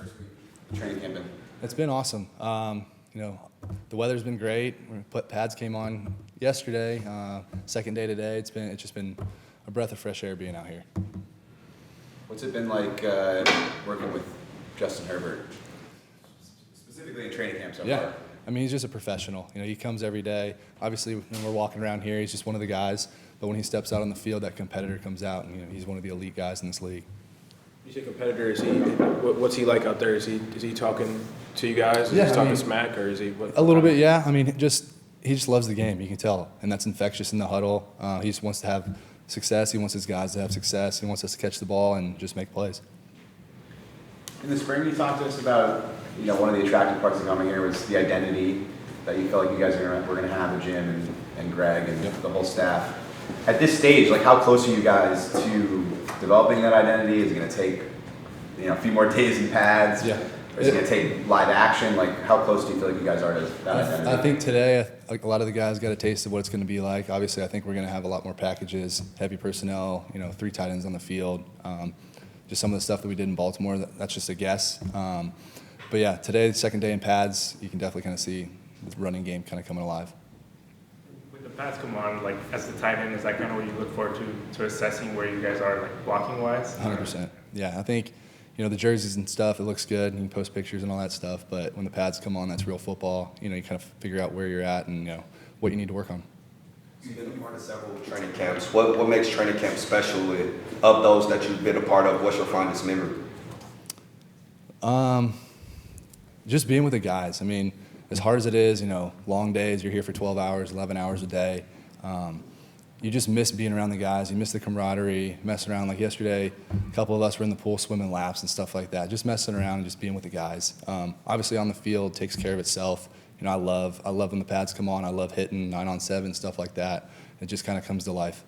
first week of training camp been? It's been awesome. The weather's been great. Pads came on yesterday, second day today. It's just been a breath of fresh air being out here. What's it been like working with Justin Herbert, specifically in training camp so far? I mean, he's just a professional. He comes every day. Obviously, when we're walking around here, he's just one of the guys. But when he steps out on the field, that competitor comes out, and he's one of the elite guys in this league. You say competitor? What's he like out there? Is he talking to you guys? Is he talking smack, or is he? A little bit, yeah. I mean, he just loves the game. You can tell, and that's infectious in the huddle. He just wants to have success. He wants his guys to have success. He wants us to catch the ball and just make plays. In the spring, you talked to us about one of the attractive parts of coming here was the identity that you felt like you guys were going to have with Jim and Greg and the whole staff. At this stage, like, how close are you guys to developing that identity? Is it going to take a few more days in pads? Yeah. Or is it going to take live action? Like, how close do you feel like you guys are to that identity? I think today, like, a lot of the guys got a taste of what it's going to be like. Obviously, I think we're going to have a lot more packages, heavy personnel, 3 tight ends on the field. Just some of the stuff that we did in Baltimore, that's just a guess. But yeah, today, the second day in pads, you can definitely kind of see the running game kind of coming alive. When the pads come on, like, as the tight end, is that kind of what you look forward to assessing where you guys are, like, blocking-wise? 100%. Yeah, I think, the jerseys and stuff, it looks good. You can post pictures and all that stuff. But when the pads come on, that's real football. You kind of figure out where you're at and, what you need to work on. You've been a part of several training camps. What makes training camp special of those that you've been a part of? What's your fondest memory? Just being with the guys. I mean, as hard as it is, long days, you're here for 12 hours, 11 hours a day. You just miss being around the guys. You miss the camaraderie, messing around. Like yesterday, a couple of us were in the pool swimming laps and stuff like that. Just messing around and just being with the guys. Obviously, on the field, takes care of itself. I love when the pads come on. I love hitting 9-on-7, stuff like that. It just kind of comes to life.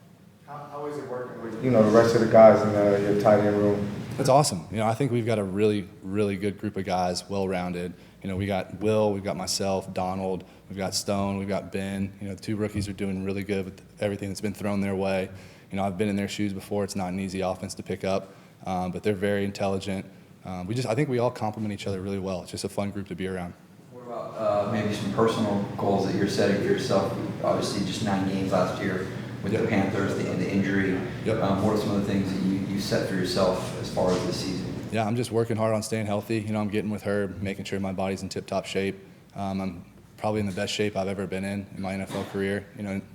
How is it working with the rest of the guys in your tight end room? It's awesome. I think we've got a really, really good group of guys, well-rounded. We got Will, we've got myself, Donald, we've got Stone, we've got Ben. The 2 rookies are doing really good with everything that's been thrown their way. I've been in their shoes before. It's not an easy offense to pick up, but they're very intelligent. I think we all complement each other really well. It's just a fun group to be around. What about maybe some personal goals that you're setting for yourself? Obviously, just 9 games last year with the Panthers, the injury. What are some of the things that you set for yourself as far as this season? Yeah, I'm just working hard on staying healthy. I'm getting with Herb, making sure my body's in tip-top shape. I'm probably in the best shape I've ever been in my NFL career.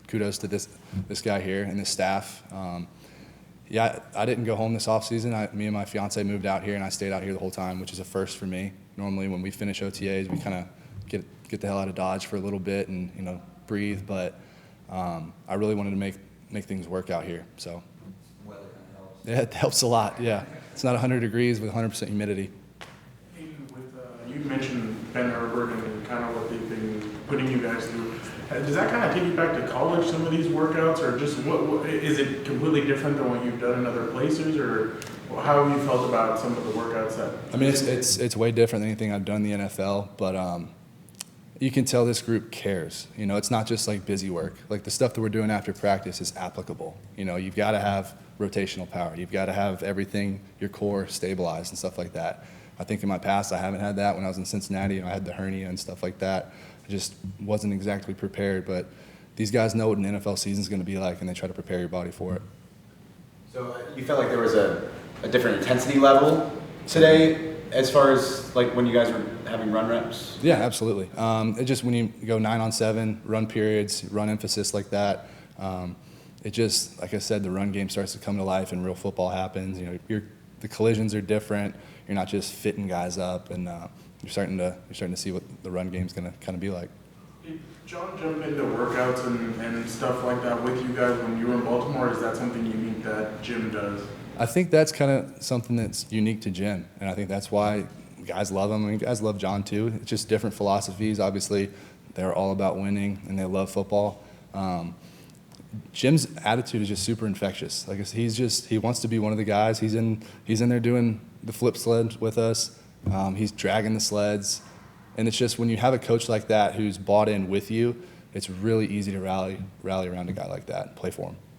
Kudos to this guy here and this staff. I didn't go home this offseason. Me and my fiance moved out here, and I stayed out here the whole time, which is a first for me. Normally, when we finish OTAs, we kind of get the hell out of Dodge for a little bit and breathe. But I really wanted to make things work out here. So Weather kind of helps. yeah, it helps a lot. Yeah, it's not 100 degrees with 100% humidity. Hayden, you mentioned Ben Herbert and kind of what they've been putting you guys through. Does that kind of take you back to college, some of these workouts, or just what is it completely different than what you've done in other places, or how have you felt about some of the workouts that? I mean, it's way different than anything I've done in the NFL, but you can tell this group cares. It's not just like busy work. Like the stuff that we're doing after practice is applicable. You've got to have rotational power. You've got to have everything, your core stabilized and stuff like that. I think in my past I haven't had that. When I was in Cincinnati, I had the hernia and stuff like that. I just wasn't exactly prepared, but these guys know what an NFL season is going to be like, and they try to prepare your body for it. So you felt like there was a different intensity level today as far as like when you guys were having run reps? Yeah, absolutely. It just when you go 9-on-7, run periods, run emphasis like that, it just, like I said, the run game starts to come to life and real football happens. The collisions are different. You're not just fitting guys up, and you're starting to see what the run game's going to kind of be like. Did John jump into workouts and stuff like that with you guys when you were in Baltimore? Or is that something unique that Jim does? I think that's kind of something that's unique to Jim, and I think that's why guys love him. I mean, guys love John too. It's just different philosophies. Obviously, they're all about winning, and they love football. Jim's attitude is just super infectious. Like he wants to be one of the guys. He's in there doing the flip sled with us. He's dragging the sleds, and it's just when you have a coach like that who's bought in with you, it's really easy to rally around a guy like that and play for him.